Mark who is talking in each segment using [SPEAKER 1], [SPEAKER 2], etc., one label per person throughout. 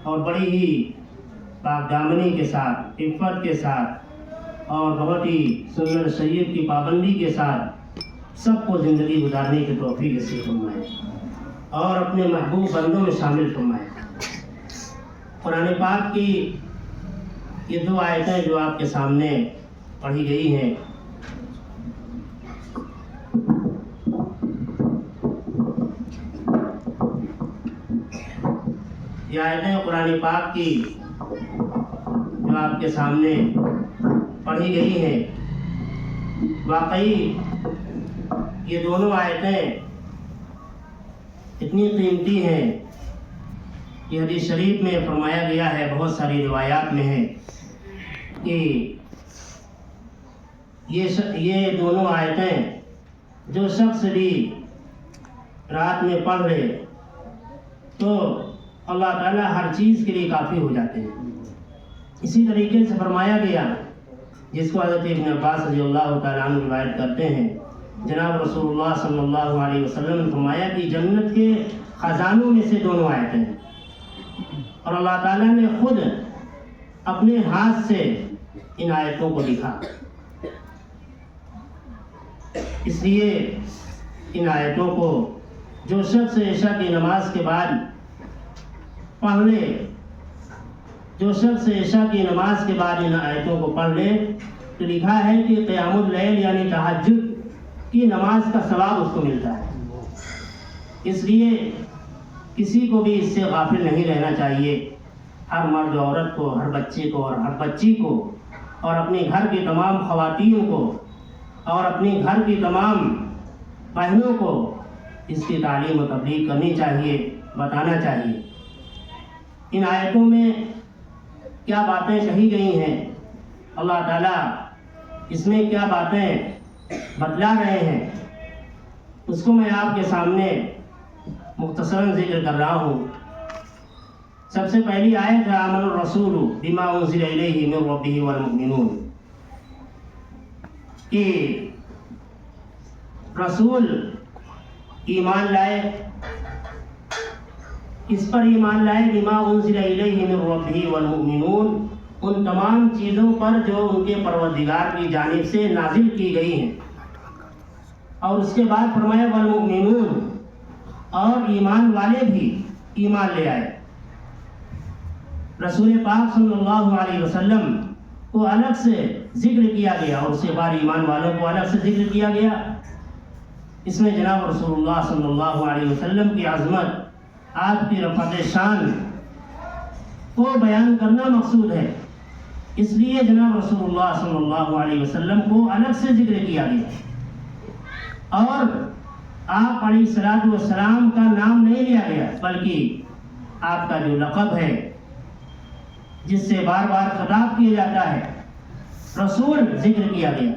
[SPEAKER 1] اور بڑی ہی پاک دامنی کے ساتھ، عفت کے ساتھ اور بہت ہی سنت شریعت کی پابندی کے ساتھ سب کو زندگی گزارنے کی توفیق نصیب فرمائے اور اپنے محبوب بندوں میں شامل فرمائے۔ قرآن پاک کی یہ دو آیتیں جو آپ کے سامنے پڑھی گئی ہیں، یہ آیتیں قرآن پاک کی جو آپ کے سامنے پڑھی گئی ہیں، واقعی یہ دونوں آیتیں اتنی قیمتی ہیں کہ حدیث شریف میں فرمایا گیا ہے، بہت ساری روایات میں ہے کہ یہ دونوں آیتیں جو شخص بھی رات میں پڑھ لے تو اللہ تعالیٰ ہر چیز کے لیے کافی ہو جاتے ہیں۔ اسی طریقے سے فرمایا گیا، جس کو حضرت ابن عباس رضی اللہ تعالیٰ عنہ روایت کرتے ہیں، جناب رسول اللہ صلی اللہ علیہ وسلم نے فرمایا کہ جنت کے خزانوں میں سے دونوں آیتیں ہیں، اور اللہ تعالیٰ نے خود اپنے ہاتھ سے ان آیتوں کو لکھا۔ اس لیے ان آیتوں کو جو شخص عشاء کی نماز کے بعد پڑھ لے، جو شخص عشاء کی نماز کے بعد ان آیتوں کو پڑھ لے تو لکھا ہے کہ قیام اللیل یعنی تہجد کی نماز کا ثواب اس کو ملتا ہے۔ اس لیے کسی کو بھی اس سے غافل نہیں رہنا چاہیے۔ ہر مرد و عورت کو، ہر بچے کو اور ہر بچی کو، اور اپنے گھر کی تمام خواتین کو اور اپنے گھر کی تمام بہنوں کو اس کی تعلیم و تبلیغ کرنی چاہیے، بتانا چاہیے۔ ان آیتوں میں کیا باتیں کہی گئی ہیں، اللہ تعالیٰ اس میں کیا باتیں بتلا رہے ہیں، اس کو میں آپ کے سامنے مختصراً ذکر کر رہا ہوں۔ سب سے پہلی آیت ہے آمن الرسول بما انزل الیہ من ربہ والمؤمنون، کہ رسول ایمان لائے، اس پر ایمان لائے بما انزل الیہ من ربہ والمؤمنون، ان تمام چیزوں پر جو ان کے پروردگار کی جانب سے نازل کی گئی ہیں، اور اس کے بعد فرمایا والمؤمنون، اور ایمان والے بھی ایمان لے آئے۔ رسول پاک صلی اللہ علیہ وسلم کو الگ سے ذکر کیا گیا اور اس کے بعد ایمان والوں کو الگ سے ذکر کیا گیا۔ اس میں جناب رسول اللہ صلی اللہ علیہ وسلم کی عظمت، آپ کی رفعت شان کو بیان کرنا مقصود ہے، اس لیے جناب رسول اللہ صلی اللہ علیہ وسلم کو الگ سے ذکر کیا گیا، اور آپ علیہ الصلوۃ والسلام کا نام نہیں لیا گیا، بلکہ آپ کا جو لقب ہے جس سے بار بار خطاب کیا جاتا ہے، رسول ذکر کیا گیا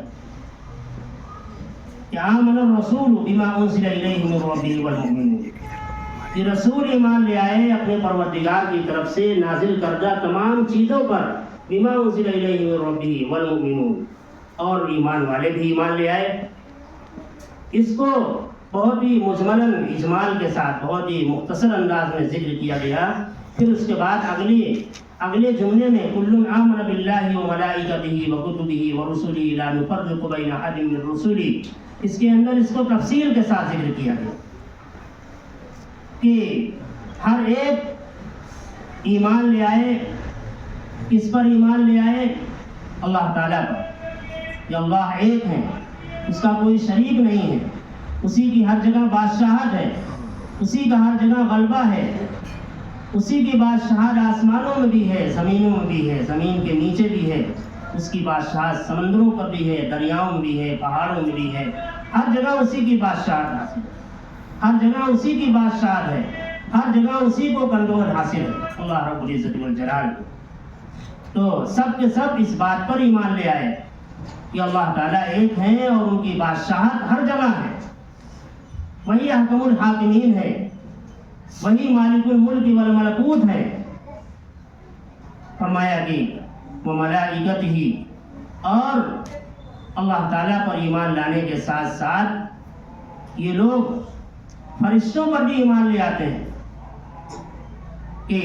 [SPEAKER 1] کہ آمن الرسول بما انزل الیہ من ربہ والمؤمنون، کہ رسول ایمان لے آئے اپنے پروردگار کی طرف سے نازل کردہ تمام چیزوں پر، بما انزل الیہ من ربہ والمؤمنون، اور ایمان والے بھی ایمان لے آئے۔ اس کو بہت ہی مجملاً اجمال کے ساتھ بہت ہی مختصر انداز میں ذکر کیا گیا۔ پھر اس کے بعد اگلے جملے میں کل آمن باللہ وملائکتہ وکتبہ ورسلہ لا نفرق بین احد من رسلہ، اس کے اندر اس کو تفصیل کے ساتھ ذکر کیا گیا کہ ہر ایک ایمان لے آئے، کس پر ایمان لے آئے؟ اللہ تعالیٰ پر، کہ اللہ ایک ہے، اس کا کوئی شریک نہیں ہے، اسی کی ہر جگہ بادشاہت ہے، اسی کا ہر جگہ غلبہ ہے، اسی کی بادشاہت آسمانوں میں بھی ہے، زمینوں میں بھی ہے، زمین کے نیچے بھی ہے، اس کی بادشاہت سمندروں پر بھی ہے، دریاؤں میں بھی ہے، پہاڑوں میں بھی ہے، ہر جگہ اسی کی بادشاہت حاصل ہے، ہر جگہ اسی کی بادشاہت ہے، ہر جگہ اسی کو کنٹرول حاصل ہے، اللہ رب العزت والجلال۔ تو سب کے سب اس بات پر ایمان لے آئے کہ اللہ تعالیٰ ایک ہیں اور ان کی بادشاہت ہر جگہ ہے، وہی احکم الحاکمین ہے، وہی مالک الملک والملکوت ہے۔ فرمایا کہ وملائکتہ، اور اللہ تعالیٰ پر ایمان لانے کے ساتھ ساتھ یہ لوگ فرشتوں پر بھی ایمان لے آتے ہیں کہ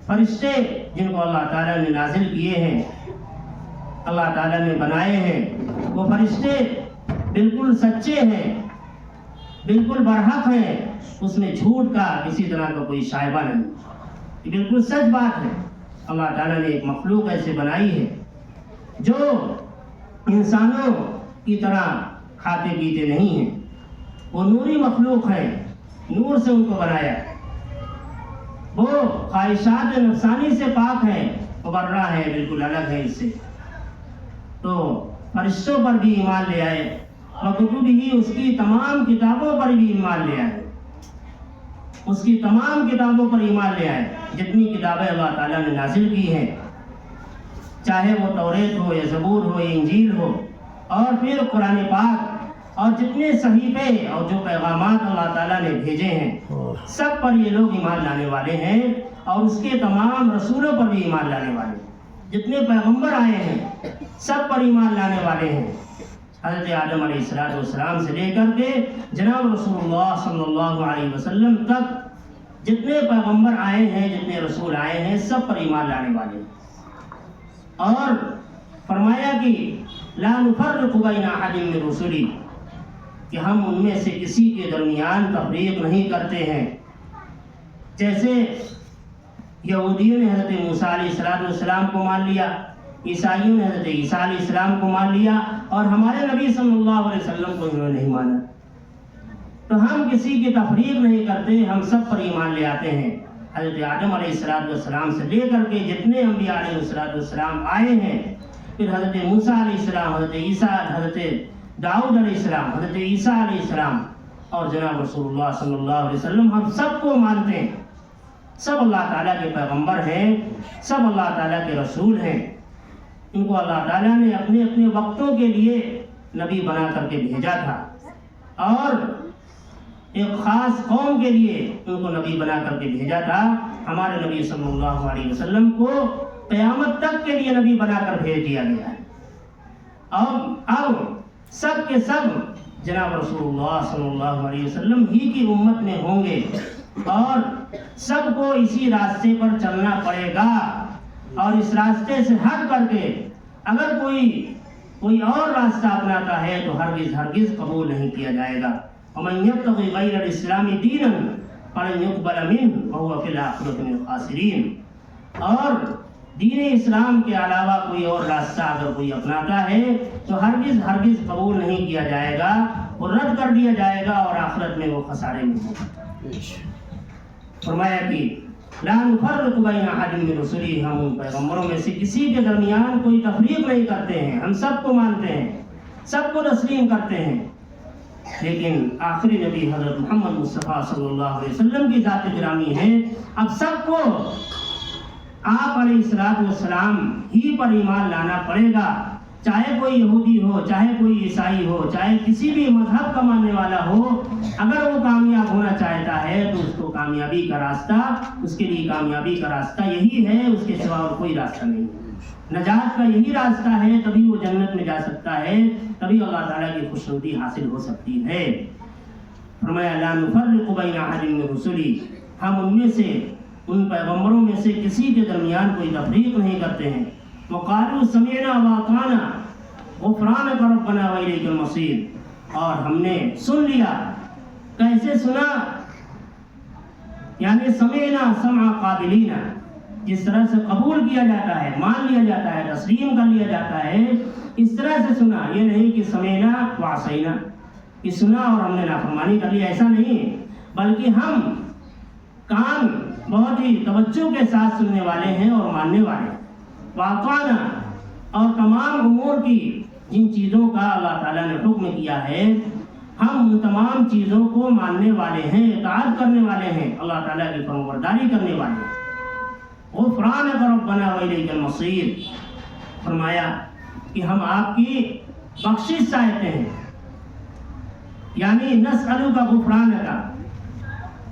[SPEAKER 1] فرشتے جن کو اللہ تعالیٰ نے نازل کیے ہیں، اللہ تعالیٰ نے بنائے ہیں، وہ فرشتے بالکل سچے ہیں، بالکل برحق ہیں، اس میں جھوٹ کا کسی طرح کا کوئی شائبہ نہیں، یہ بالکل سچ بات ہے۔ اللہ تعالیٰ نے ایک مخلوق ایسے بنائی ہے جو انسانوں کی طرح کھاتے پیتے نہیں ہیں، وہ نوری مخلوق ہیں، نور سے ان کو بنایا، وہ خواہشات نفسانی سے پاک ہے، مبرہ ہے، بالکل الگ ہے اس سے۔ تو فرشتوں پر بھی ایمان لے آئے، وکتبہ، اس کی تمام کتابوں پر بھی ایمان لے آئے، اس کی تمام کتابوں پر ایمان لے آئے، جتنی کتابیں اللہ تعالیٰ نے نازل کی ہیں، چاہے وہ توریت ہو یا زبور ہو یا انجیل ہو، اور پھر قرآن پاک، اور جتنے صحیفے اور جو پیغامات اللہ تعالیٰ نے بھیجے ہیں، سب پر یہ لوگ ایمان لانے والے ہیں، اور اس کے تمام رسولوں پر بھی ایمان لانے والے ہیں، جتنے پیغمبر آئے ہیں سب پر ایمان لانے والے ہیں، حضرت آدم علیہ السلام سے لے کر کے جناب رسول اللہ صلی اللہ علیہ وسلم تک جتنے پیغمبر آئے ہیں، جتنے رسول آئے ہیں، سب پر ایمان لانے والے ہیں۔ اور فرمایا کہ لا نفرق بین احد من رسلی، کہ ہم ان میں سے کسی کے درمیان تفریق نہیں کرتے ہیں۔ جیسے یہودیوں نے حضرت موسیٰ علیہ السلام کو مان لیا، عیسائیوں نے حضرت عیسیٰ علیہ السلام کو مان لیا، اور ہمارے نبی صلی اللہ علیہ وسلم کو انہوں نے نہیں مانا۔ تو ہم کسی کی تفریق نہیں کرتے، ہم سب پر ایمان لے آتے ہیں۔ حضرت آدم علیہ السلام سے لے کر کے جتنے انبیاء علیہ السلام آئے ہیں، پھر حضرت موسیٰ علیہ السلام، حضرت عیسیٰ، حضرت داؤد علیہ السلام، حضرت عیسیٰ علیہ السلام، اور جناب رسول اللہ صلی اللہ علیہ وسلم، ہم سب کو مانتے ہیں۔ سب اللہ تعالیٰ کے پیغمبر ہیں، سب اللہ تعالیٰ کے رسول ہیں، ان کو اللہ تعالیٰ نے اپنے اپنے وقتوں کے لیے نبی بنا کر کے بھیجا تھا، اور ایک خاص قوم کے لیے ان کو نبی بنا کر کے بھیجا تھا۔ ہمارے نبی صلی اللہ علیہ وسلم کو قیامت تک کے لیے نبی بنا کر بھیج دیا گیا ہے، اور اب سب کے سب جناب رسول اللہ صلی اللہ علیہ وسلم ہی کی امت میں ہوں گے، اور سب کو اسی راستے پر چلنا پڑے گا، اور اس راستے سے ہٹ کر کے اگر کوئی اور راستہ اپناتا ہے تو ہرگز قبول نہیں کیا جائے گا۔ وَمَن يَبْتَغِ غَيْرَ الْإِسْلَامِ دِينًا فَلَن يُقْبَلَ مِنْهُ وَهُوَ فِي الْآخِرَةِ مِنَ الْخَاسِرِينَ، اور دین اسلام کے علاوہ کوئی اور راستہ اگر کوئی اپناتا ہے تو ہرگز قبول نہیں کیا جائے گا، وہ رد کر دیا جائے گا، اور آخرت میں وہ خسارے میں ہوگا۔ فرمایا کہ لا نفرق بین احد من رسلی، ہم ان پیغمبروں میں سے کسی کے درمیان کوئی تفریق نہیں کرتے ہیں، ہم سب کو مانتے ہیں، سب کو تسلیم کرتے ہیں۔ لیکن آخری نبی حضرت محمد مصطفیٰ صلی اللہ علیہ وسلم کی ذات گرامی ہے، اب سب کو آپ علیہ السلام ہی پر ایمان لانا پڑے گا، چاہے کوئی یہودی ہو، چاہے کوئی عیسائی ہو، چاہے کسی بھی مذہب کا ماننے والا ہو، اگر وہ کامیاب ہونا چاہتا ہے تو اس کو کامیابی کا راستہ، اس کے لیے کامیابی کا راستہ یہی ہے، اس کے سوا اور کوئی راستہ نہیں ہے۔ نجات کا یہی راستہ ہے، تبھی وہ جنت میں جا سکتا ہے، تبھی اللہ تعالیٰ کی خوشنودی حاصل ہو سکتی ہے۔ فرمایا لا نفرق بین احد من رسلی، ہم ان میں سے، ان پیغمبروں میں سے کسی کے درمیان کوئی تفریق نہیں کرتے ہیں۔ وقالوا سمعنا واطعنا غفرانک ربنا والیک المصیر، اور ہم نے سن لیا۔ کیسے سنا؟ یعنی سمعنا سمع قابلین، جس طرح سے قبول کیا جاتا ہے، مان لیا جاتا ہے، تسلیم کر لیا جاتا ہے، اس طرح سے سنا۔ یہ نہیں کہ سمعنا وعصینا، کہ سنا اور ہم نے نافرمانی کر لی، ایسا نہیں، بلکہ ہم کان بہت ہی توجہ کے ساتھ سننے والے ہیں اور ماننے والے ہیں۔ واطعنا، اور تمام امور کی جن چیزوں کا اللہ تعالیٰ نے حکم کیا ہے، ہم ان تمام چیزوں کو ماننے والے ہیں، اطاعت کرنے والے ہیں، اللہ تعالیٰ کی فرمانبرداری کرنے والے ہیں۔ غفرانک ربنا والیک المصیر، فرمایا کہ ہم آپ کی بخشش چاہتے ہیں، یعنی نسألک غفرانک،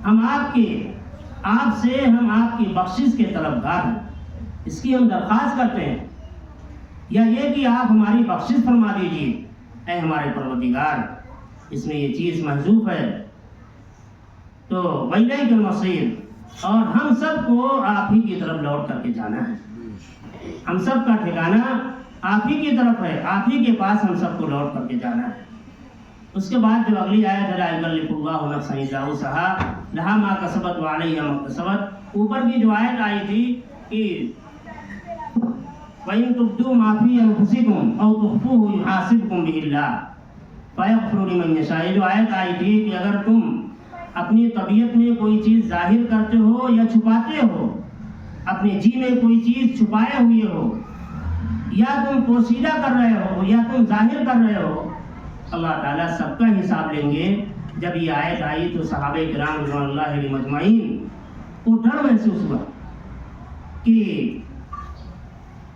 [SPEAKER 1] ہم آپ سے ہم آپ کی بخشش کے طلبگار ہیں، اس کی ہم درخواست کرتے ہیں، یا یہ کہ آپ ہماری بخشش فرما دیجیے اے ہمارے پروردگار، اس میں یہ چیز محذوف ہے۔ تو وَإِلَيْكَ الْمَصِيرُ، اور ہم سب کو آپ ہی کی طرف لوٹ کر کے جانا ہے. ہم سب کا ٹھکانہ آپ ہی کی طرف ہے، آپ ہی کے پاس ہم سب کو لوٹ کر کے جانا ہے. اس کے بعد جو اگلی آیت ہے لا یکلف اللہ نفسا الا وسعہا لہا ما کسبت وعلیہا ما اکتسبت، اوپر کی جو آیت آئی تھی کہ وَإِن تُبْدُوا مَا فِي أَنفُسِكُمْ أَوْ تُخْفُوهُ يُحَاسِبْكُم بِهِ اللَّهُ فَيَغْفِرُ لِمَن يَشَاءُ، جو آیت آئی تھی کہ اگر تم اپنی طبیعت میں کوئی چیز ظاہر کرتے ہو یا چھپاتے ہو، اپنے جی میں کوئی چیز چھپائے ہوئے ہو، یا تم پوشیدہ کر رہے ہو یا تم ظاہر کر رہے ہو، اللہ تعالیٰ سب کا حساب لیں گے. جب یہ آیت آئی تو صحابہ کرام رضوان اللہ علیہم اجمعین کو ڈر محسوس ہوا کہ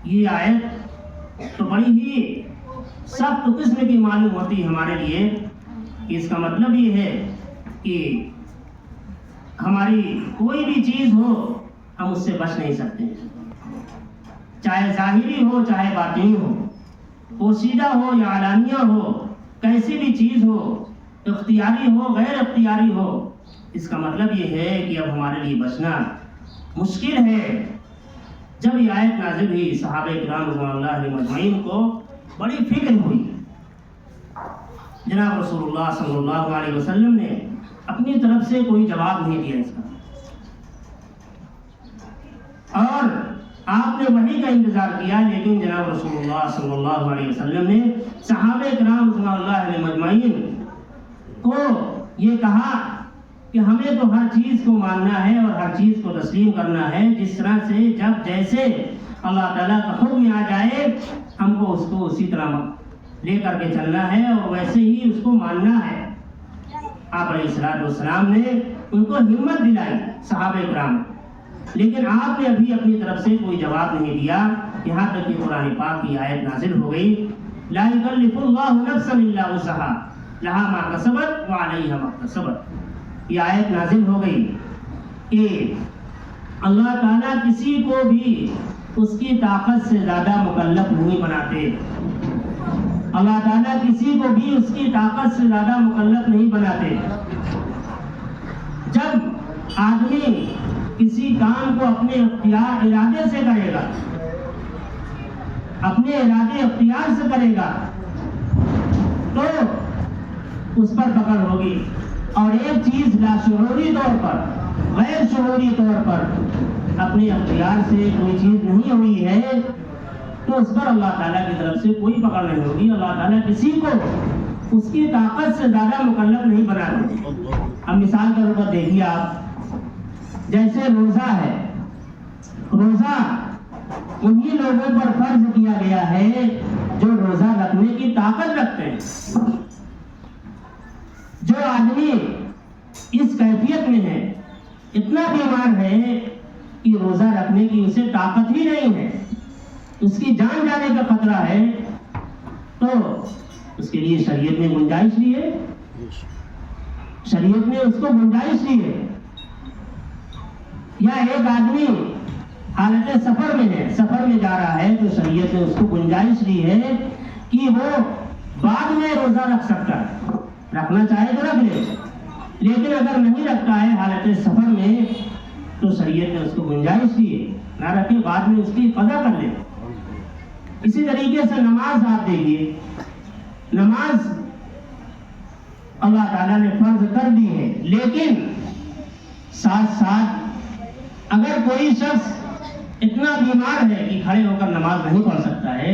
[SPEAKER 1] یہ آیت تو بڑی ہی سخت قسم کی معلوم ہوتی ہے ہمارے لیے. اس کا مطلب یہ ہے کہ ہماری کوئی بھی چیز ہو ہم اس سے بچ نہیں سکتے، چاہے ظاہری ہو چاہے باطنی ہو، پوشیدہ ہو یا علانیہ ہو، کیسی بھی چیز ہو، اختیاری ہو غیر اختیاری ہو. اس کا مطلب یہ ہے کہ اب ہمارے لیے بچنا مشکل ہے. جب یہ آیت نازل ہوئی صحابہ کرام رضوان اللہ علیہم اجمعین کو بڑی فکر ہوئی. جناب رسول اللہ صلی اللہ علیہ وسلم نے اپنی طرف سے کوئی جواب نہیں دیا اس کا، اور آپ نے وحی کا انتظار کیا، لیکن جناب رسول اللہ صلی اللہ علیہ وسلم نے صحابہ کرام رضوان اللہ علیہ مجمعین کو یہ کہا کہ ہمیں تو ہر چیز کو ماننا ہے اور ہر چیز کو تسلیم کرنا ہے، جس طرح سے جب جیسے اللہ تعالیٰ کا حکم آ جائے ہم کو اس کو اسی طرح لے کر کے چلنا ہے اور ویسے ہی اس کو ماننا ہے. آپ علیہ الصلوۃ والسلام نے ان کو ہمت دلائی صحابہ کرام، لیکن آپ نے ابھی اپنی طرف سے کوئی جواب نہیں دیا، یہاں تک کہ قرآن پاک کی آیت نازل ہو گئی لا یکلف اللہ نفسا الا وسعہا لہا ما کسبت وعلیہا ما اکتسبت. یہ آیت نازل ہو گئی کہ اللہ تعالیٰ کسی کو بھی اس کی طاقت سے زیادہ مکلف نہیں بناتے. اللہ تعالیٰ کسی کو بھی اس کی طاقت سے زیادہ مکلف نہیں بناتے. جب آدمی کسی کام کو اپنے ارادے سے کرے گا، اپنے ارادے اختیار سے کرے گا تو اس پر پکڑ ہوگی، اور ایک چیز لاشعوری طور پر غیر شعوری طور پر اپنے اختیار سے کوئی چیز نہیں ہوئی ہے تو اس پر اللہ تعالیٰ کی طرف سے کوئی پکڑ نہیں ہوگی. اللہ تعالیٰ کسی کو اس کی طاقت سے زیادہ مکلف نہیں بناتے. اب مثال کے طور پر دیکھیے آپ، جیسے روزہ ہے، روزہ انہی لوگوں پر فرض کیا گیا ہے جو روزہ رکھنے کی طاقت رکھتے ہیں. جو آدمی اس کیفیت میں ہے، اتنا بیمار ہے کہ روزہ رکھنے کی اسے طاقت ہی نہیں ہے، اس کی جان جانے کا خطرہ ہے، تو اس کے لیے شریعت نے گنجائش دی ہے، شریعت نے اس کو گنجائش دی ہے. یا ایک آدمی حالت سفر میں ہے، سفر میں جا رہا ہے، تو شریعت نے اس کو گنجائش دی ہے کہ وہ بعد میں روزہ رکھ سکتا ہے، رکھنا چاہے تو رکھ لے، لیکن اگر نہیں رکھتا ہے حالت سفر میں تو شریعت نے اس کو گنجائش دی ہے نہ رکھے، بعد میں اس کی قضا کر لے. اسی طریقے سے نماز آپ دیکھیے، نماز اللہ تعالیٰ نے فرض کر دی ہے، لیکن ساتھ ساتھ اگر کوئی شخص اتنا بیمار ہے کہ کھڑے ہو کر نماز نہیں پڑھ سکتا ہے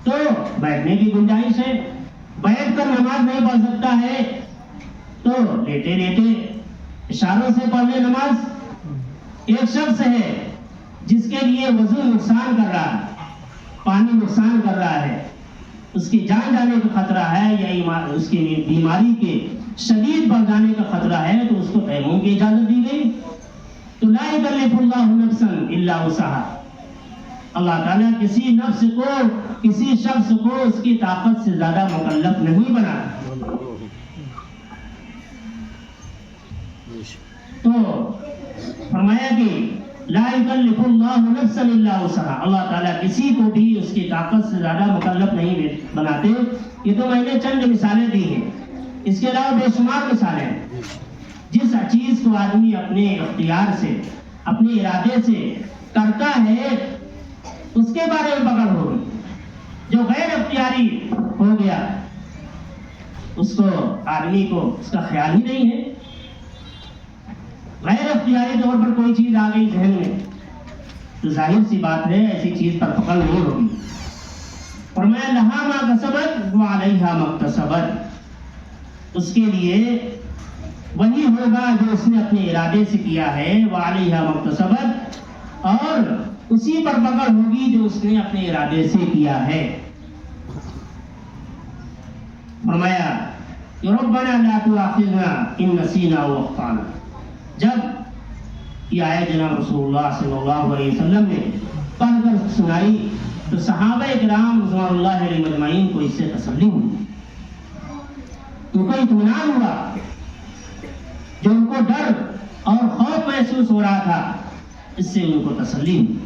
[SPEAKER 1] تو بیٹھنے کی گنجائش ہے. بیٹھ کر نماز نہیں پڑھ سکتا ہے تو لیٹے لیٹے اشاروں سے پڑھ لے نماز. ایک شخص ہے جس کے لیے وضو نقصان کر رہا ہے، پانی نقصان کر رہا ہے، اس کی جان جانے کا خطرہ ہے یا اس کی بیماری کے شدید بڑھ جانے کا خطرہ ہے تو اس کو تیمم کی اجازت دی گئی. تو لا یکلف اللہ نفسا الا وسعہا، اللہ تعالیٰ کسی نفس کو، کسی شخص کو اس کی طاقت سے زیادہ مکلف نہیں بنا. تو فرمایا کہ لا یکلف اللہ نفسا الا وسعہا، اللہ تعالیٰ کسی کو بھی اس کی طاقت سے زیادہ مکلف نہیں بناتے. یہ تو میں نے چند مثالیں دی ہیں، اس کے علاوہ بے شمار مثالیں ہیں جس چیز کو آدمی اپنے اختیار سے اپنے ارادے سے کرتا ہے اس کے بارے میں پکڑ ہوگی. جو غیر اختیاری ہو گیا اس کو آدمی کو اس کا خیال ہی نہیں ہے. غیر اختیاری طور پر کوئی چیز آ گئی ذہن میں تو ظاہر سی بات ہے ایسی چیز پر پکڑ نہیں ہوگی. فرمایا لہا ما کسبت وعلیہا ما اکتسبت، اس کے لیے وہی ہوگا جو اس نے اپنے ارادے سے کیا ہے. وعلیہا ما اکتسبت، اور اسی پر پکڑ ہوگی جو اس نے اپنے ارادے سے کیا ہے. فرمایا کہ ربنا لا تؤاخذنا ان نسینا او اخطانا. جب یہ آیت جناب رسول اللہ صلی اللہ علیہ وسلم نے پڑھ کر سنائی تو صحابہ کرام رضوان اللہ علیہم اجمعین کو اس سے تسلی ہوئی، ان کو اطمینان ہوا. جو ان کو ڈر اور خوف محسوس ہو رہا تھا اس سے ان کو تسلی ہوئی.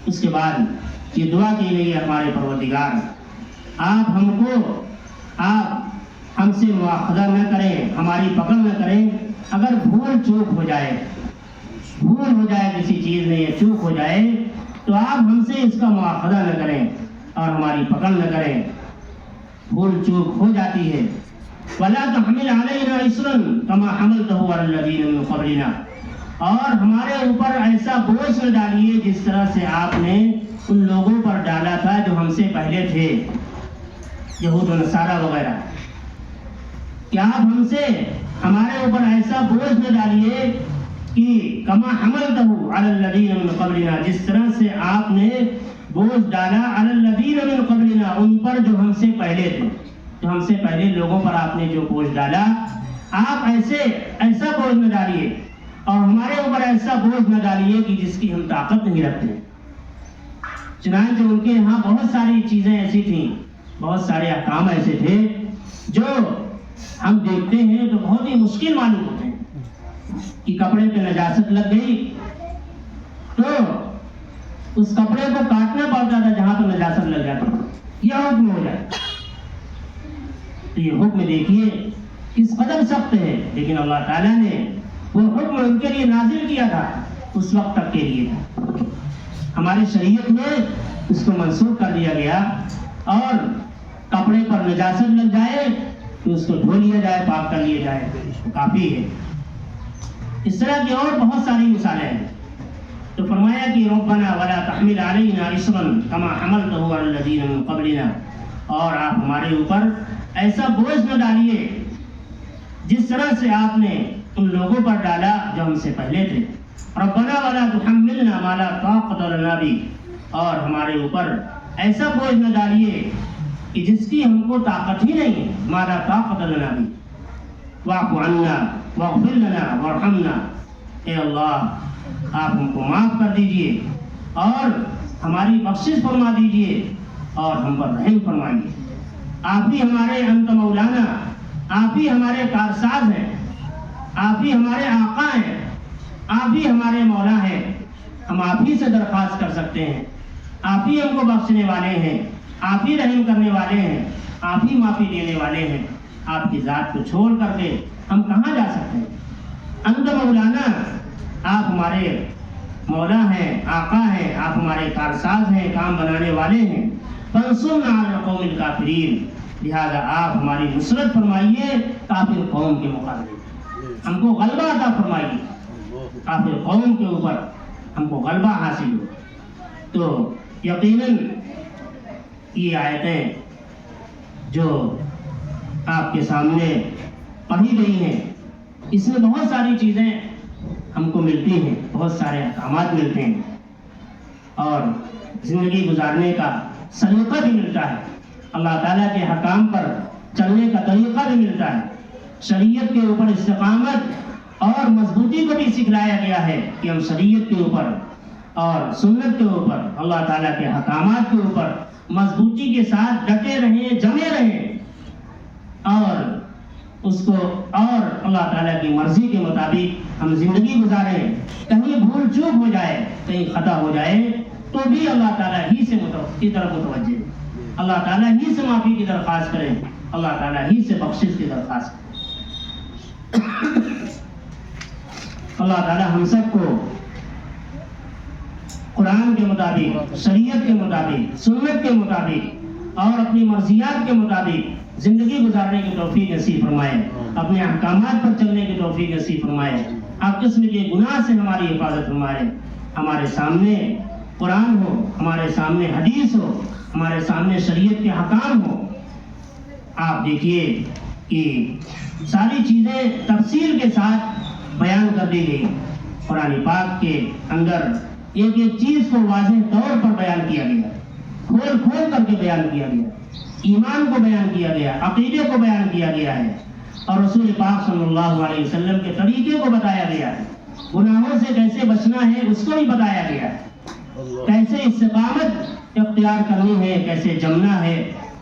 [SPEAKER 1] اس کے بعد یہ دعا کی گئی ہے ہمارے پروردگار آپ ہم سے مواخذہ نہ کریں، ہماری پکڑ نہ کریں. اگر بھول چوک ہو جائے کسی چیز میں یا چوک ہو جائے تو آپ ہم سے اس کا مواخذہ نہ کریں اور ہماری پکڑ نہ کریں. بھول چوک ہو جاتی ہے. وَلَا تَحْمِلْ عَلَيْنَا إِصْرًا كَمَا حَمَلْتَهُ عَلَى الَّذِينَ مِن قَبْلِنَا، اور ہمارے اوپر ایسا بوجھ نہ ڈالیے جس طرح سے آپ نے ان لوگوں پر ڈالا تھا جو ہم سے پہلے تھے، یہود و نصارہ وغیرہ. کہ آپ ہمارے اوپر ایسا بوجھ نہ ڈالیے کہ کما حملتہ علی الذین من قبلنا، جس طرح سے آپ نے بوجھ ڈالا علی الذین من قبلنا، ان پر جو ہم سے پہلے تھے، جو ہم سے پہلے لوگوں پر آپ نے جو بوجھ ڈالا. آپ ایسا بوجھ نہ ڈالیے اور ہمارے اوپر ایسا بوجھ نہ ڈالیے کہ جس کی ہم طاقت نہیں رکھتے. چنانچہ ان کے یہاں بہت ساری چیزیں ایسی تھیں، بہت سارے احکام ایسے تھے جو ہم دیکھتے ہیں تو بہت ہی مشکل معلوم ہوتے ہیں. کہ کپڑے پہ نجاست لگ گئی تو اس کپڑے کو کاٹنا پڑتا تھا جہاں پہ نجاست لگ جاتی تھی، یہ حکم ہو جائے. تو یہ حکم دیکھیے کس قدر سخت ہے، لیکن اللہ تعالیٰ نے وہ حکم ان کے لیے نازل کیا تھا اس وقت تک کے لیے تھا. ہماری شریعت میں اس کو منسوخ کر دیا گیا اور کپڑے پر نجاست لگ جائے تو اس کو دھو لیا جائے، پاک کر لیا جائے، کافی ہے. اس طرح کی اور بہت ساری مثالیں ہیں. تو فرمایا کہ ربنا ولا تحمل علینا اصرا کما حملتہ علی الذین من قبلنا، اور آپ ہمارے اوپر ایسا بوجھ نہ ڈالیے جس طرح سے آپ نے ان لوگوں پر ڈالا جو ہم سے پہلے تھے. ربنا ولا تحملنا ما لا طاقت لنا به، اور ہمارے اوپر ایسا بوجھ نہ ڈالیے کہ جس کی ہم کو طاقت ہی نہیں ہے. ما لا طاقت لنا به واعف عنا واغفر لنا وارحمنا، اے اللہ آپ ہم کو معاف کر دیجئے اور ہماری بخشش فرما دیجئے اور ہم پر رحم فرمائیے. آپ ہی ہمارے انت مولانا، آپ ہی ہمارے کارساز ہیں، آپ ہی ہمارے آقا ہیں، آپ ہی ہمارے مولا ہیں. ہم آپ ہی سے درخواست کر سکتے ہیں، آپ ہی ہم کو بخشنے والے ہیں، آپ ہی رحم کرنے والے ہیں، آپ ہی معافی دینے والے ہیں. آپ کی ذات کو چھوڑ کر کے ہم کہاں جا سکتے ہیں؟ انت مولانا، آپ ہمارے مولا ہیں، آقا ہیں، آپ ہمارے کارساز ہیں، کام بنانے والے ہیں. فانصرنا علی القوم الکافرین، لہذا آپ ہماری نصرت فرمائیے کافر قوم کے مقابلے، ہم کو غلبہ عطا فرمائیے، کافر قوم کے اوپر ہم کو غلبہ حاصل ہو. تو یقیناً یہ آیتیں جو آپ کے سامنے پڑھی گئی ہیں اس میں بہت ساری چیزیں ہم کو ملتی ہیں، بہت سارے احکامات ملتے ہیں اور زندگی گزارنے کا سلیقہ بھی ملتا ہے. اللہ تعالیٰ کے حکام پر چلنے کا طریقہ بھی ملتا ہے. شریعت کے اوپر استقامت اور مضبوطی کو بھی سکھلایا گیا ہے کہ ہم شریعت کے اوپر اور سنت کے اوپر، اللہ تعالیٰ کے حکامات کے اوپر مضبوطی کے ساتھ ڈٹے رہیں، جمے رہیں اور اس کو اور اللہ تعالیٰ کی مرضی کے مطابق ہم زندگی گزاریں. کہیں بھول چوک ہو جائے، کہیں خطا ہو جائے تو بھی اللہ تعالیٰ ہی سے کی طرف متوجہ، اللہ تعالیٰ ہی سے معافی کی درخواست کریں، اللہ تعالیٰ ہی سے بخشش کی درخواست کریں. اللہ تعالی ہم سب کو قرآن کے مطابق، شریعت کے مطابق، سنت کے مطابق اور اپنی مرضیات کے مطابق زندگی گزارنے کی توفیق نصیب فرمائے، اپنے احکامات پر چلنے کی توفیق نصیب فرمائے، ہر قسم کے گناہ سے ہماری حفاظت فرمائے۔ ہمارے سامنے قرآن ہو، ہمارے سامنے حدیث ہو، ہمارے سامنے شریعت کے حکام ہو۔ آپ دیکھیے کہ ساری چیزیں تفصیل کے ساتھ بیان کر دی گئی۔ قرآن پاک کے اندر ایک ایک چیز کو واضح طور پر بیان کیا گیا، کھول کھول کر کے بیان کیا گیا، ایمان کو بیان کیا گیا، عقیدے کو بیان کیا گیا ہے، اور رسول پاک صلی اللہ علیہ وسلم کے طریقے کو بتایا گیا ہے۔ گناہوں سے کیسے بچنا ہے اس کو بھی بتایا گیا ہے، کیسے استقامت اختیار کرنی ہے، کیسے جمنا ہے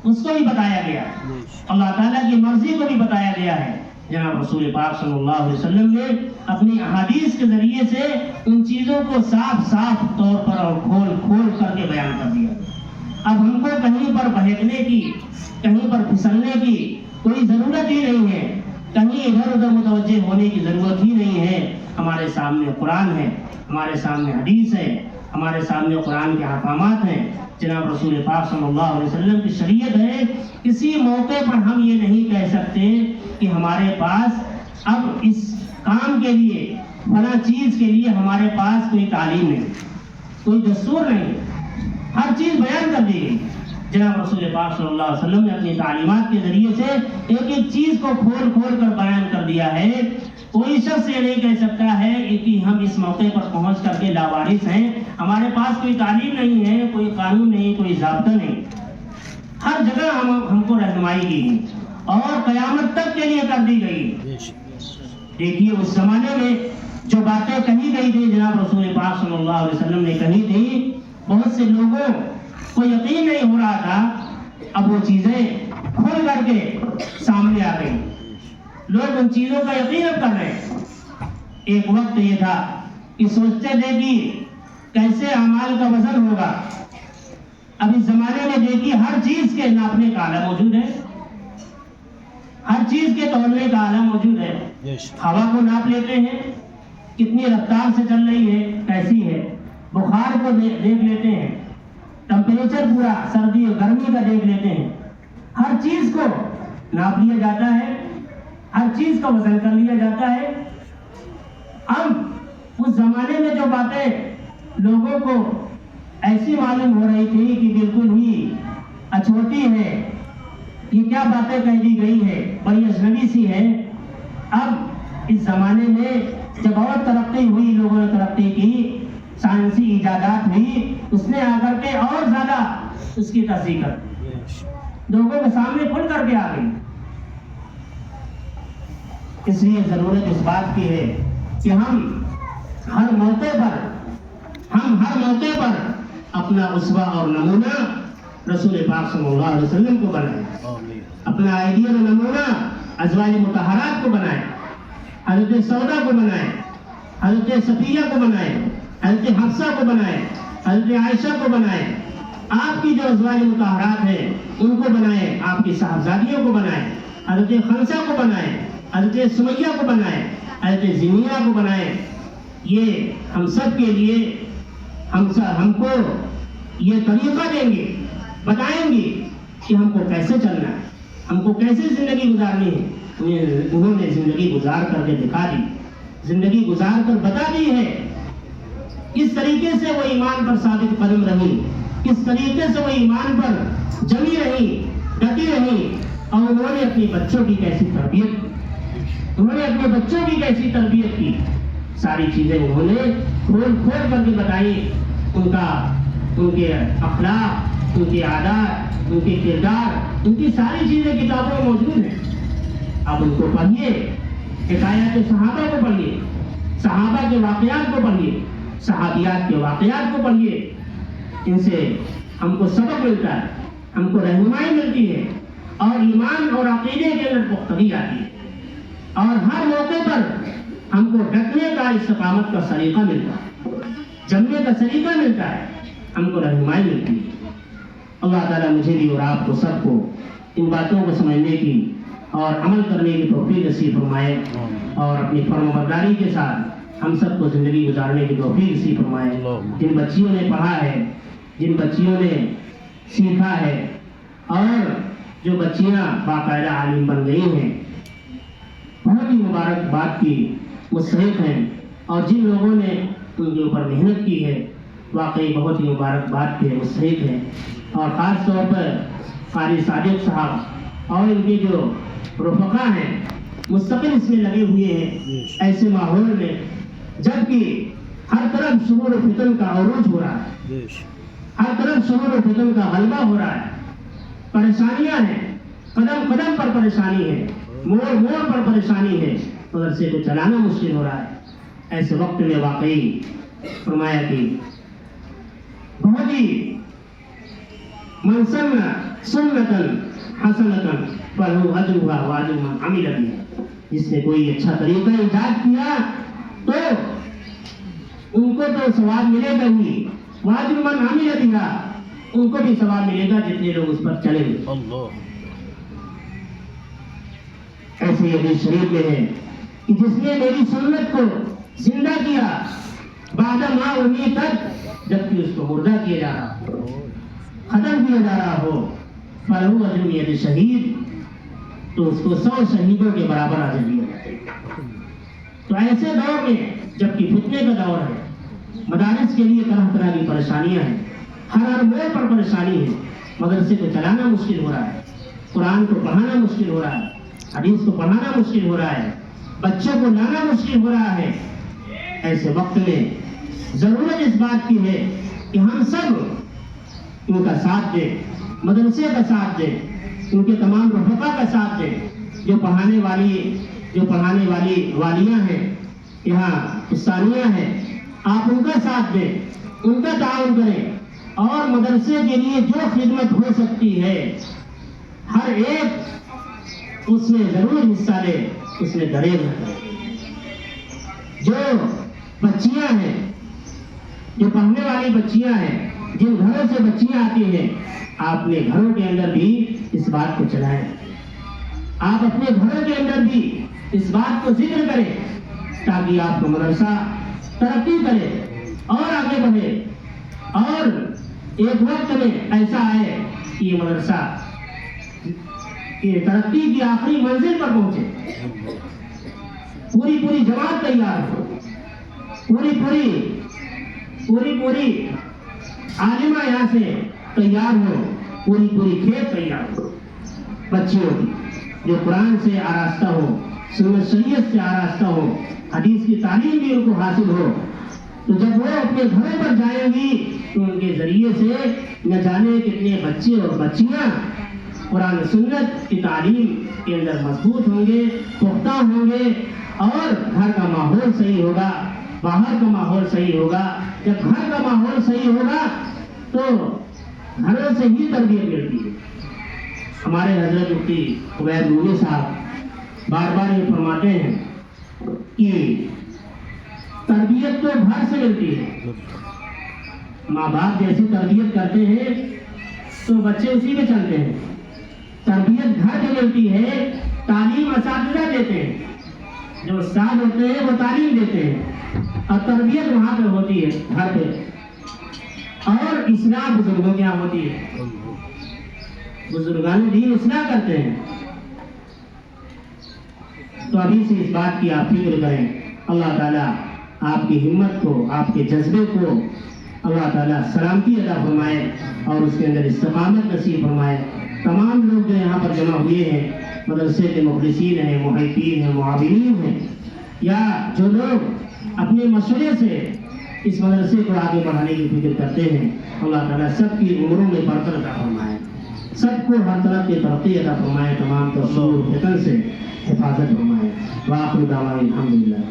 [SPEAKER 1] اس کو بھی بتایا گیا ہے، اللہ تعالیٰ کی مرضی کو بھی بتایا گیا ہے۔ جناب رسول پاک صلی اللہ علیہ وسلم نے اپنی احادیث کے ذریعے سے ان چیزوں کو صاف صاف طور پر اور کھول کھول کر کے بیان کر دیا۔ اب ہم کو کہیں پر بہکنے کی، کہیں پر پھسلنے کی کوئی ضرورت ہی نہیں ہے، کہیں ادھر ادھر متوجہ ہونے کی ضرورت ہی نہیں ہے۔ ہمارے سامنے قرآن ہے، ہمارے سامنے حدیث ہے، ہمارے سامنے قرآن کے احکامات ہیں، جناب رسول پاک صلی اللہ علیہ وسلم کی شریعت ہے۔ کسی موقع پر ہم یہ نہیں کہہ سکتے کہ ہمارے پاس اب اس کام کے لیے، فلاں چیز کے لیے ہمارے پاس کوئی تعلیم نہیں، کوئی دستور نہیں، ہر چیز بیان کر دی گئی۔ جناب رسول پاک صلی اللہ علیہ وسلم نے اپنی تعلیمات کے ذریعے سے ایک ایک چیز کو کھول کھول کر بیان کر دیا ہے۔ کوئی شخص یہ نہیں کہہ سکتا ہے کہ ہم اس موقع پر پہنچ کر کے لاوارث ہیں، ہمارے پاس کوئی تعلیم نہیں ہے، کوئی قانون نہیں، کوئی ضابطہ نہیں۔ ہر جگہ ہم کو رہنمائی کی گئی اور قیامت تک کے لیے کر دی گئی۔ دیکھیے اس زمانے میں جو باتیں کہی گئی تھی، جناب رسول پاک صلی اللہ علیہ وسلم نے کہی تھی، بہت سے لوگوں کو یقین نہیں ہو رہا تھا، اب وہ چیزیں کھل کر کے سامنے آ گئی، لوگ ان چیزوں کا یقین اب کر رہے ہیں۔ ایک وقت یہ تھا کہ سوچتے تھے کہ کیسے اعمال کا وزن ہوگا، اب اس زمانے میں دیکھیے ہر چیز کے ناپنے کا آلہ موجود ہے، ہر چیز کے تولنے کا آلہ موجود ہے۔ ہوا کو ناپ لیتے ہیں، کتنی رفتار سے چل رہی ہے، کیسی ہے، بخار کو دیکھ لیتے ہیں، ٹمپریچر پورا سردی اور گرمی کا دیکھ لیتے ہیں، ہر چیز کو ناپ لیا جاتا ہے، ہر چیز کا وزن کر لیا جاتا ہے۔ اب اس زمانے میں جو باتیں لوگوں کو ایسی معلوم ہو رہی تھی کہ بالکل ہی اچھوتی ہے، یہ کیا باتیں کہہ دی گئی ہے، بڑی اجنبی سی ہے۔ اب اس زمانے میں جب اور ترقی ہوئی، لوگوں نے ترقی کی، سائنسی ایجادات ہوئی، اس نے آ کر کے اور زیادہ اس کی تصدیق کر لوگوں کے سامنے کھل کر کے آ گئی۔ اس لیے ضرورت اس بات کی ہے کہ ہم ہر موقع پر اپنا اسوہ اور نمونہ رسول پاک صلی اللہ علیہ وسلم کو بنائیں، اپنا آئیڈیل و نمونہ ازواج مطہرات کو بنائیں، حضرت سودا کو بنائیں، حضرت صفیہ کو بنائیں، حضرت حفصہ کو بنائیں، حضرت عائشہ کو بنائیں، آپ کی جو ازواج مطہرات ہیں ان کو بنائیں، آپ کی صاحبزادیوں کو بنائیں، حضرت خنسہ کو بنائیں، حضرت سمیہ کو بنائیں، حضرت زینیہ کو بنائیں۔ یہ ہم سب کے لیے ہم کو یہ طریقہ دیں گے، بتائیں گے کہ ہم کو کیسے چلنا ہے، ہم کو کیسے زندگی گزارنی ہے۔ انہوں نے زندگی گزار کر کے دکھا دی، زندگی گزار کر بتا دی ہے کس طریقے سے وہ ایمان پر ثابت قدم رہی، کس طریقے سے وہ ایمان پر جمی رہی، ڈٹی رہی، اور انہوں نے اپنی بچوں کی کیسی تربیت کی، ساری چیزیں انہوں نے کھول کھول کر کے بتائی۔ ان کے اخلاق، ان کے عادات، ان کے کردار، ان کی ساری چیزیں کتابوں میں موجود ہیں۔ اب ان کو پڑھیے، حکایات صحابہ کو پڑھیے، صحابہ کے واقعات کو پڑھیے، صحابیات کے واقعات کو پڑھیے، ان سے ہم کو سبق ملتا ہے، ہم کو رہنمائی ملتی ہے، اور ایمان اور عقیدے کے اندر پختگی آتی ہے، اور ہر موقع پر ہم کو ڈٹنے کا، استقامت کا سلیقہ ملتا ہے، جمنے کا سلیقہ ملتا ہے، ہم کو رہنمائی ملتی ہے۔ اللہ تعالیٰ مجھے بھی اور آپ کو سب کو ان باتوں کو سمجھنے کی اور عمل کرنے کی توفیق نصیب فرمائے، اور اپنی فرمانبرداری کے ساتھ ہم سب کو زندگی گزارنے کی توفیق نصیب فرمائے۔ جن بچیوں نے پڑھا ہے، جن بچیوں نے سیکھا ہے، اور جو بچیاں باقاعدہ عالم بن گئی ہیں، بہت ہی مبارکباد کی مستحق ہیں، اور جن لوگوں نے ان کے اوپر محنت کی ہے واقعی بہت ہی مبارکباد کے مستحق ہیں۔ اور خاص طور پر قاری صادق صاحب اور ان کے جو رفقا ہیں مستقل اس میں لگے ہوئے ہیں، ایسے ماحول میں جبکہ ہر طرف شرور و فتن کا عروج ہو رہا ہے، ہر طرف شرور و فتن کا غلبہ ہو رہا ہے، پریشانیاں ہیں، قدم قدم پر پریشانی ہے، موڑ موڑ پر پریشانی ہے، مدرسے کو چلانا مشکل ہو رہا ہے۔ ایسے وقت میں واقعی فرمایا کہ بہت ہی من سن سنتاً حسنتاً فلہ اجرھا واجر من عمل بہا، جس نے کوئی اچھا طریقہ ایجاد کیا تو ان کو تو ثواب ملے گا ہی، واجر من عمل بہا، ان کو بھی ثواب ملے گا جتنے لوگ اس پر چلیں گے۔ ایسے حدیث شریف میں ہے کہ جس نے میری سنت کو زندہ کیا بعد ما امیتت، جبکہ اس کو مردہ کیا جا رہا ہو، ختم کیا جا رہا ہو، فلہ اجر ید شہید، تو اس کو 100 شہیدوں کے برابر اجر دیا جاتا ہے۔ تو ایسے دور میں جبکہ فتنے کا دور ہے، مدارس کے لیے طرح طرح کی پریشانیاں ہیں، ہر موڑ پر پریشانی ہے، مدرسے کو چلانا مشکل ہو رہا ہے، قرآن کو پڑھانا مشکل ہو رہا ہے، حدیث کو پڑھانا مشکل ہو رہا ہے، بچوں کو لانا مشکل ہو رہا ہے۔ ایسے وقت میں ضرورت اس بات کی ہے کہ ہم سب ان کا ساتھ دیں، مدرسے کا ساتھ دیں، ان کے تمام رفقا کا ساتھ دیں، جو پڑھانے والی والیاں ہیں، یہاں ثانیہ ہیں، آپ ان کا ساتھ دیں، ان کا تعاون کریں، اور مدرسے کے لیے جو خدمت ہو سکتی ہے ہر ایک اس میں ضرور حصہ لے، اس میں دریغ نہ کرے۔ جو بچیاں ہیں، جو پڑھنے والی بچیاں ہیں، جن گھروں سے بچیاں آتی ہیں، آپ اپنے گھروں کے اندر بھی اس بات کو چلائیں، آپ اپنے گھروں کے اندر بھی اس بات کو ذکر کریں، تاکہ آپ کا مدرسہ ترقی کرے اور آگے بڑھے، اور ایک وقت میں ایسا آئے کہ یہ مدرسہ ترقی کی آخری منزل پر پہنچے، پوری جماعت تیار ہو، پوری عالمہ یہاں سے تیار ہو، پوری کھیت تیار ہو بچیوں کی، جو قرآن سے آراستہ ہو، سنت شریعت سے آراستہ ہو، حدیث کی تعلیم بھی ان کو حاصل ہو، تو جب وہ اپنے گھروں پر جائیں گی تو ان کے ذریعے سے نہ جانے کتنے بچے اور بچیاں قرآن سنت کی تعلیم کے اندر مضبوط ہوں گے، پختہ ہوں گے، اور گھر کا ماحول صحیح ہوگا، باہر کا ماحول صحیح ہوگا۔ جب گھر کا ماحول صحیح ہوگا تو گھروں سے ہی تربیت ملتی ہے۔ ہمارے حضرت مفتی عبید نوری صاحب بار بار یہ فرماتے ہیں کہ تربیت تو گھر سے ملتی ہے، ماں باپ جیسی تربیت کرتے ہیں تو بچے اسی میں چلتے ہیں۔ تربیت گھر سے ملتی ہے، تعلیم اساتذہ دیتے ہیں، جو استاد ہوتے ہیں وہ تعلیم دیتے ہیں، اور تربیت وہاں پہ ہوتی ہے گھر پہ، اور اصلاح بزرگوں کے یہاں ہوتی ہے، بزرگان دین اصلاح کرتے ہیں۔ تو ابھی سے اس بات کی آپ فکر کریں، اللہ تعالیٰ آپ کی ہمت کو، آپ کے جذبے کو اللہ تعالیٰ سلامتی عطا فرمائے اور اس کے اندر استقامت نصیب فرمائے۔ تمام لوگ جو یہاں پر جمع ہوئے ہیں، مدرسے کے مخلصین ہیں، محبین ہیں، معاونین ہیں، یا جو لوگ اپنے مشورے سے اس مدرسے کو آگے بڑھانے کی فکر کرتے ہیں، اللہ تعالیٰ سب کی عمروں میں برکت عطا فرمائے، سب کو ہر طرح کی ترقی عطا فرمائے، تمام تصور فتن سے حفاظت فرمائے۔ وآخر دعوانا الحمدللہ۔